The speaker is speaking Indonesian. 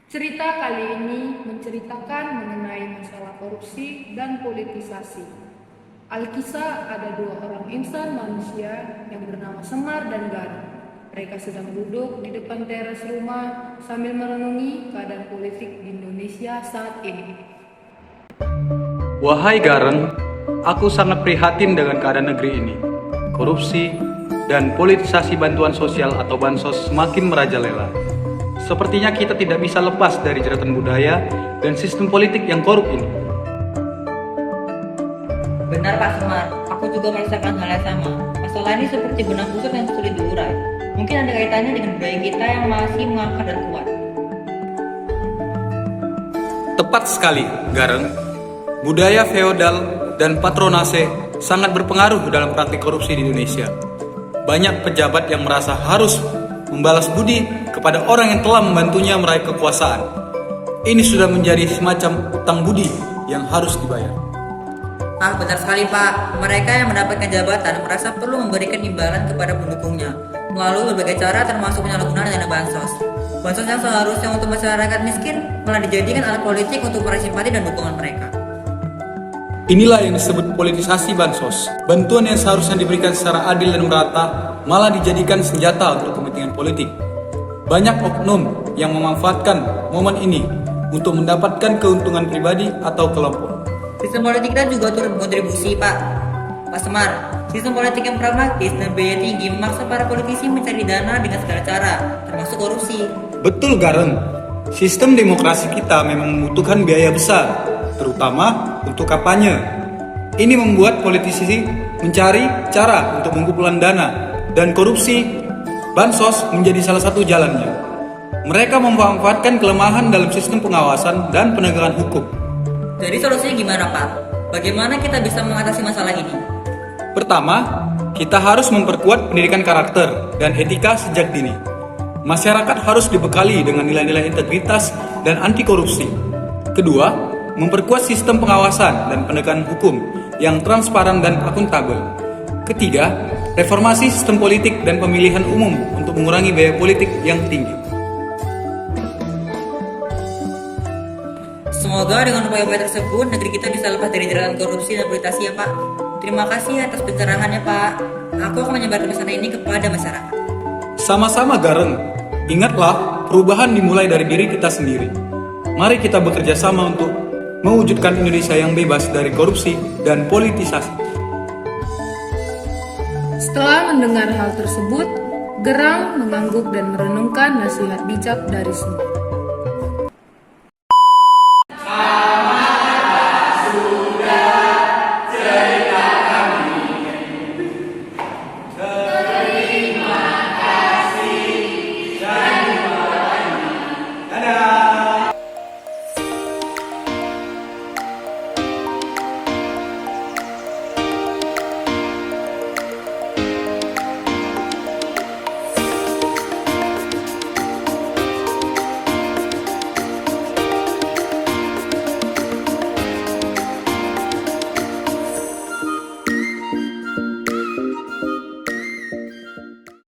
Cerita kali ini menceritakan mengenai masalah korupsi dan politisasi. Alkisah ada dua orang insan manusia yang bernama Semar dan Garam. Mereka sedang duduk di depan teras rumah sambil merenungi keadaan politik di Indonesia saat ini. Wahai Gareng, aku sangat prihatin dengan keadaan negeri ini. Korupsi dan politisasi bantuan sosial atau bansos semakin merajalela. Sepertinya kita tidak bisa lepas dari jeratan budaya dan sistem politik yang korup ini. Benar Pak Semar, aku juga merasakan hal yang sama. Masalah ini seperti benang kusut yang sulit diurai. Mungkin ada kaitannya dengan budaya kita yang masih mengangkat dan kuat. Tepat sekali, Gareng. Budaya feodal dan patronase sangat berpengaruh dalam praktik korupsi di Indonesia. Banyak pejabat yang merasa harus membalas budi kepada orang yang telah membantunya meraih kekuasaan. Ini sudah menjadi semacam utang budi yang harus dibayar. Benar sekali Pak. Mereka yang mendapatkan jabatan merasa perlu memberikan imbalan kepada pendukungnya melalui berbagai cara termasuk penyalahgunaan dana bansos. Bansos yang seharusnya untuk masyarakat miskin malah dijadikan alat politik untuk meraih simpati dan dukungan mereka. Inilah yang disebut politisasi bansos. Bantuan yang seharusnya diberikan secara adil dan merata malah dijadikan senjata untuk kepentingan politik. Banyak oknum yang memanfaatkan momen ini untuk mendapatkan keuntungan pribadi atau kelompok. Sistem politik kita juga turut berkontribusi Pak Semar. Sistem politik yang pragmatis dan biaya tinggi memaksa para politisi mencari dana dengan segala cara, termasuk korupsi. Betul Gareng, sistem demokrasi kita memang membutuhkan biaya besar, terutama untuk kampanye. Ini membuat politisi mencari cara untuk mengumpulkan dana, dan korupsi bansos menjadi salah satu jalannya. Mereka memanfaatkan kelemahan dalam sistem pengawasan dan penegakan hukum. Jadi solusinya gimana Pak? Bagaimana kita bisa mengatasi masalah ini? Pertama, kita harus memperkuat pendidikan karakter dan etika sejak dini. Masyarakat harus dibekali dengan nilai-nilai integritas dan anti korupsi. Kedua, memperkuat sistem pengawasan dan penegakan hukum yang transparan dan akuntabel. Ketiga, reformasi sistem politik dan pemilihan umum untuk mengurangi biaya politik yang tinggi. Semoga dengan upaya-upaya tersebut negeri kita bisa lepas dari jeratan korupsi dan politisasi ya Pak. Terima kasih atas pencerahannya Pak. Aku akan menyebarkan pesan ini kepada masyarakat. Sama-sama Gareng, ingatlah perubahan dimulai dari diri kita sendiri. Mari kita bekerja sama untuk mewujudkan Indonesia yang bebas dari korupsi dan politisasi. Setelah mendengar hal tersebut, Gerang mengangguk dan merenungkan nasihat bijak dari Semar.